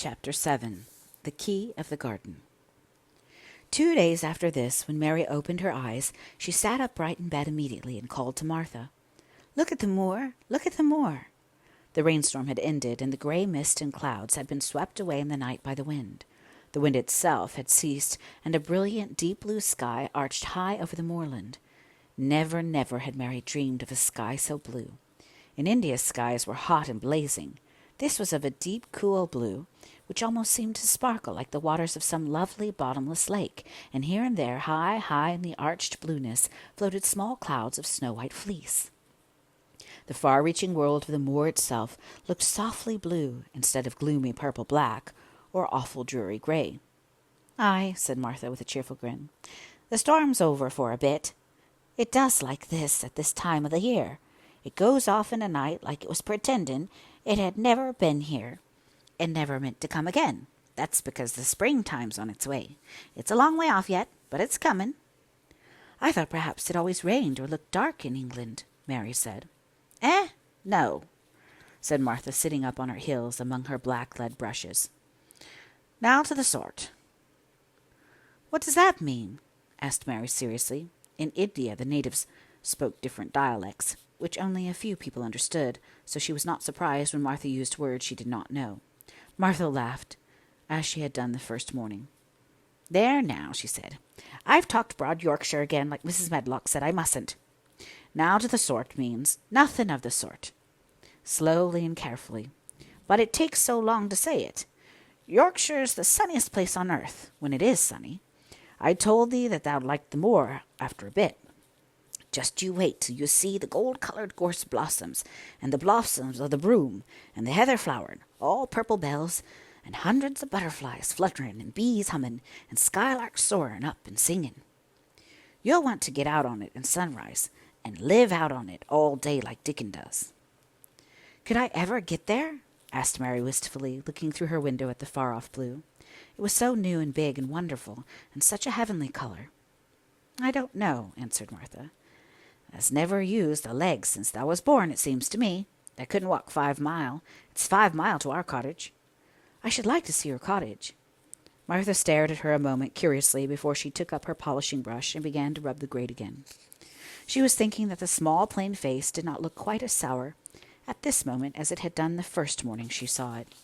Chapter 7. The Key of the Garden. 2 days after this, when Mary opened her eyes, she sat upright in bed immediately and called to Martha. "Look at the moor! Look at the moor!" The rainstorm had ended, and the grey mist and clouds had been swept away in the night by the wind. The wind itself had ceased, and a brilliant deep blue sky arched high over the moorland. Never, never had Mary dreamed of a sky so blue. In India skies were hot and blazing. This was of a deep, cool blue, which almost seemed to sparkle like the waters of some lovely bottomless lake, and here and there, high, high in the arched blueness, floated small clouds of snow-white fleece. The far-reaching world of the moor itself looked softly blue instead of gloomy purple-black or awful dreary grey. "Aye," said Martha with a cheerful grin. "The storm's over for a bit. It does like this at this time of the year. It goes off in a night like it was pretending it had never been here, and never meant to come again. That's because the springtime's on its way. It's a long way off yet, but it's coming." "I thought perhaps it always rained or looked dark in England," Mary said. No," said Martha, sitting up on her heels among her black lead brushes. "Now to the sort." "What does that mean?" asked Mary seriously. In India the natives spoke different dialects, which only a few people understood, so she was not surprised when Martha used words she did not know. Martha laughed, as she had done the first morning. "There now," she said. "I've talked broad Yorkshire again, like Mrs. Medlock said I mustn't. Now to the sort means nothing of the sort." Slowly and carefully. "But it takes so long to say it. Yorkshire's the sunniest place on earth, when it is sunny. I told thee that thou'd like the moor after a bit. Just you wait till you see the gold-coloured gorse blossoms, and the blossoms of the broom, and the heather flowering, all purple bells, and hundreds of butterflies fluttering, and bees humming, and skylarks soaring up and singing. You'll want to get out on it in sunrise, and live out on it all day like Dickon does." "Could I ever get there?" asked Mary wistfully, looking through her window at the far-off blue. It was so new and big and wonderful, and such a heavenly colour. "I don't know," answered Martha. "Tha's never used a leg since thou was born, it seems to me. I couldn't walk 5 mile. It's 5 mile to our cottage." "I should like to see your cottage." Martha stared at her a moment curiously before she took up her polishing brush and began to rub the grate again. She was thinking that the small plain face did not look quite as sour at this moment as it had done the first morning she saw it.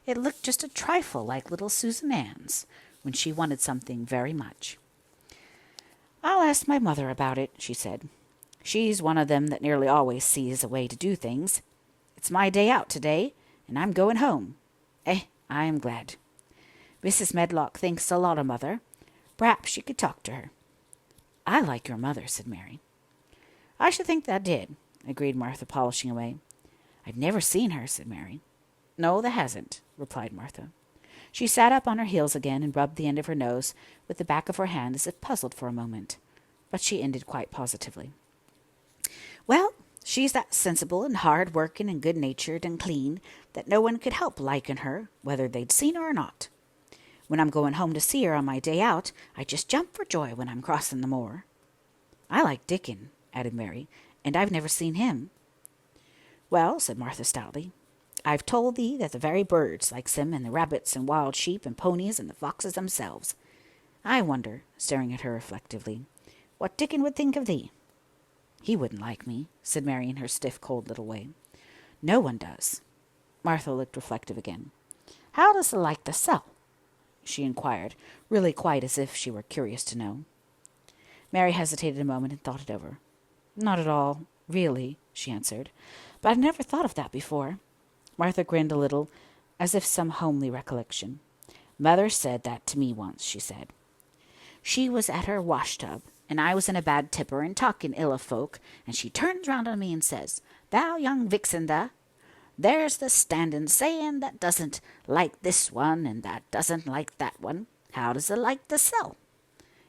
It looked just a trifle like little Susan Ann's when she wanted something very much. "I'll ask my mother about it," she said. "She's one of them that nearly always sees a way to do things. It's my day out today, and I'm going home. I am glad. Mrs. Medlock thinks a lot of mother. Perhaps you could talk to her." "I like your mother," said Mary. "I should think thou did," agreed Martha, polishing away. "I've never seen her," said Mary. "No, thou hasn't," replied Martha. She sat up on her heels again and rubbed the end of her nose with the back of her hand as if puzzled for a moment. But she ended quite positively. "Well, she's that sensible and hard-working and good-natured and clean that no one could help liking her, whether they'd seen her or not. When I'm going home to see her on my day out, I just jump for joy when I'm crossing the moor." "I like Dickon," added Mary, "and I've never seen him." "Well," said Martha stoutly, "I've told thee that the very birds likes him, and the rabbits and wild sheep and ponies and the foxes themselves. I wonder," staring at her reflectively, "what Dickon would think of thee." "He wouldn't like me," said Mary in her stiff, cold little way. "No one does." Martha looked reflective again. "How does thee like thyself?" she inquired, really quite as if she were curious to know. Mary hesitated a moment and thought it over. "Not at all, really," she answered. "But I've never thought of that before." Martha grinned a little, as if some homely recollection. "Mother said that to me once," she said. "She was at her wash-tub, and I was in a bad tipper and talking ill of folk, and she turns round on me and says, 'Thou young vixen, thou, there's the standing saying that doesn't like this one and that doesn't like that one. How does it like thyself?'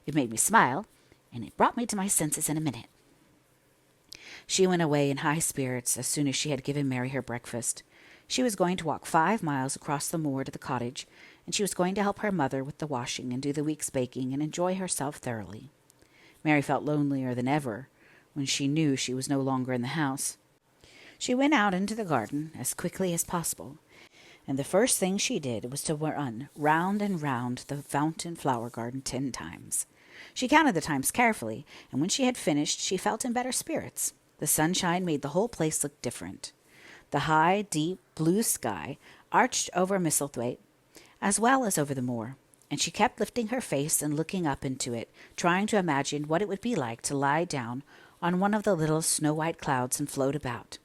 It made me smile, and it brought me to my senses in a minute." She went away in high spirits as soon as she had given Mary her breakfast. She was going to walk 5 miles across the moor to the cottage, and she was going to help her mother with the washing and do the week's baking and enjoy herself thoroughly. Mary felt lonelier than ever when she knew she was no longer in the house. She went out into the garden as quickly as possible, and the first thing she did was to run round and round the fountain flower garden 10 times. She counted the times carefully, and when she had finished, she felt in better spirits. The sunshine made the whole place look different. The high, deep blue sky arched over Misselthwaite, as well as over the moor, and she kept lifting her face and looking up into it, trying to imagine what it would be like to lie down on one of the little snow-white clouds and float about.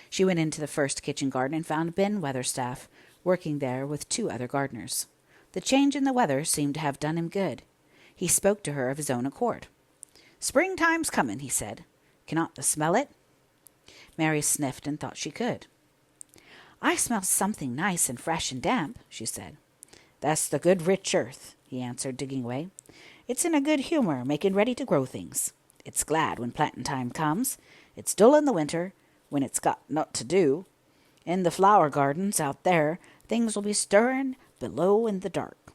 She went into the first kitchen garden and found Ben Weatherstaff working there with 2 other gardeners. The change in the weather seemed to have done him good. He spoke to her of his own accord. "Springtime's comin'," he said. "Cannot thou smell it?" Mary sniffed and thought she could. "I smell something nice and fresh and damp," she said. "That's the good rich earth," he answered, digging away. "It's in a good humour, making ready to grow things. It's glad when planting time comes. It's dull in the winter, when it's got naught to do. In the flower gardens out there, things will be stirring below in the dark.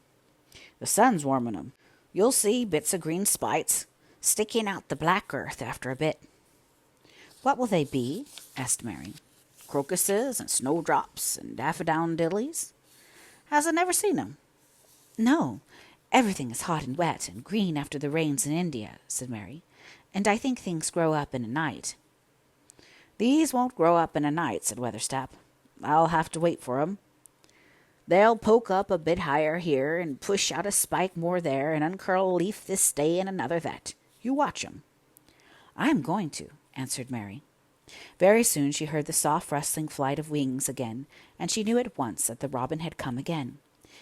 The sun's warming 'em. You'll see bits of green spites sticking out the black earth after a bit." "What will they be?" asked Mary. "Crocuses and snowdrops and daffodillies. Has I never seen 'em?" "No, everything is hot and wet and green after the rains in India," said Mary, "and I think things grow up in a night." "These won't grow up in a night," said Weatherstaff. "I'll have to wait for 'em. They'll poke up a bit higher here and push out a spike more there and uncurl a leaf this day and another that. You watch 'em." "I am going to," answered Mary. Very soon she heard the soft rustling flight of wings again, and she knew at once that the robin had come again.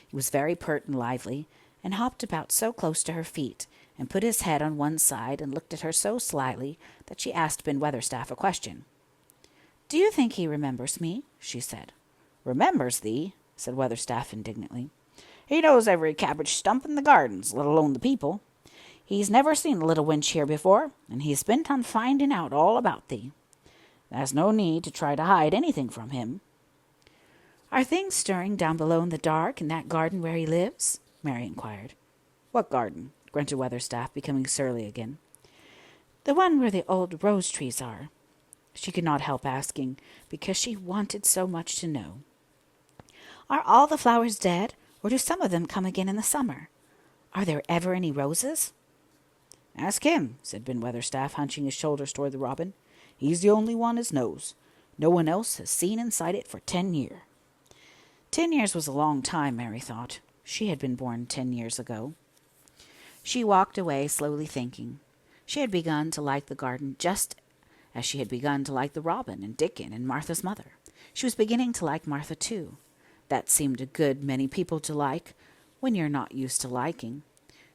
He was very pert and lively, and hopped about so close to her feet, and put his head on one side and looked at her so slyly that she asked Ben Weatherstaff a question. "Do you think he remembers me?" she said. "Remembers thee?" said Weatherstaff indignantly. "He knows every cabbage stump in the gardens, let alone the people. He's never seen a little wench here before, and he's bent on finding out all about thee. There's no need to try to hide anything from him." "Are things stirring down below in the dark in that garden where he lives?" Mary inquired. "What garden?" grunted Weatherstaff, becoming surly again. "The one where the old rose trees are." She could not help asking, because she wanted so much to know. "Are all the flowers dead, or do some of them come again in the summer? Are there ever any roses?" "Ask him," said Ben Weatherstaff, hunching his shoulders toward the robin. "He's the only one as knows. No one else has seen inside it for 10 year." 10 years was a long time, Mary thought. She had been born 10 years ago. She walked away, slowly thinking. She had begun to like the garden just as she had begun to like the robin and Dickon and Martha's mother. She was beginning to like Martha too. That seemed a good many people to like, when you're not used to liking.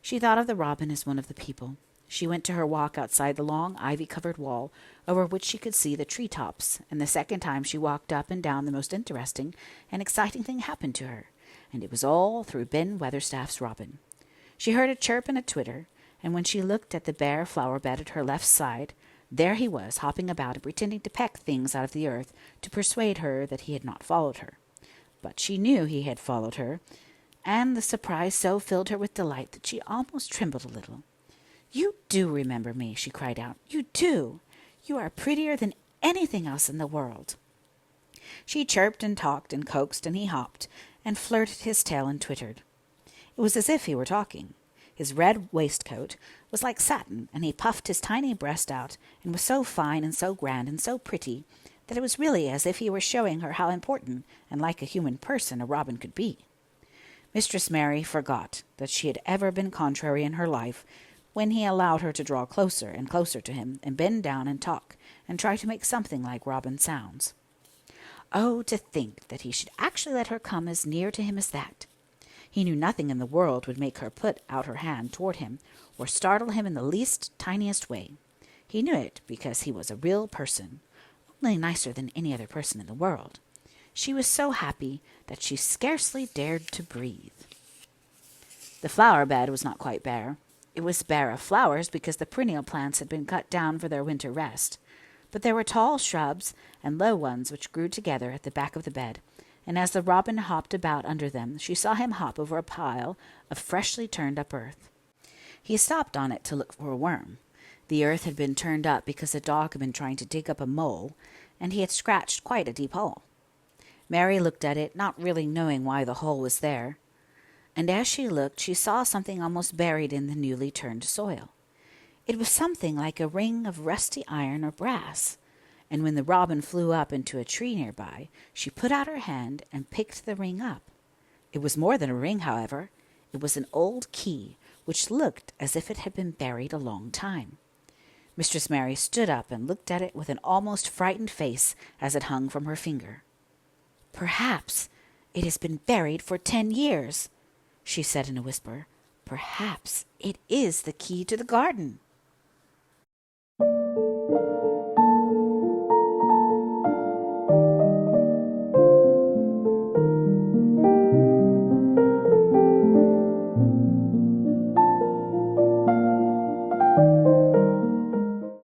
She thought of the robin as one of the people. She went to her walk outside the long ivy-covered wall, over which she could see the tree-tops, and the second time she walked up and down the most interesting and exciting thing happened to her, and it was all through Ben Weatherstaff's robin. She heard a chirp and a twitter, and when she looked at the bare flower-bed at her left side, there he was, hopping about and pretending to peck things out of the earth to persuade her that he had not followed her. But she knew he had followed her, and the surprise so filled her with delight that she almost trembled a little. "You do remember me," she cried out. "You do! You are prettier than anything else in the world." She chirped and talked and coaxed, and he hopped and flirted his tail and twittered. It was as if he were talking. His red waistcoat was like satin, and he puffed his tiny breast out and was so fine and so grand and so pretty that it was really as if he were showing her how important and like a human person a robin could be. Mistress Mary forgot that she had ever been contrary in her life when he allowed her to draw closer and closer to him and bend down and talk and try to make something like robin sounds. Oh, to think that he should actually let her come as near to him as that! He knew nothing in the world would make her put out her hand toward him or startle him in the least tiniest way. He knew it because he was a real person, only nicer than any other person in the world. She was so happy that she scarcely dared to breathe. The flower-bed was not quite bare. It was bare of flowers because the perennial plants had been cut down for their winter rest. But there were tall shrubs and low ones which grew together at the back of the bed, and as the robin hopped about under them, she saw him hop over a pile of freshly turned-up earth. He stopped on it to look for a worm. The earth had been turned up because a dog had been trying to dig up a mole, and he had scratched quite a deep hole. Mary looked at it, not really knowing why the hole was there. And as she looked, she saw something almost buried in the newly turned soil. It was something like a ring of rusty iron or brass, and when the robin flew up into a tree nearby, she put out her hand and picked the ring up. It was more than a ring, however. It was an old key, which looked as if it had been buried a long time. Mistress Mary stood up and looked at it with an almost frightened face as it hung from her finger. "Perhaps it has been buried for 10 years," she said in a whisper. "Perhaps it is the key to the garden."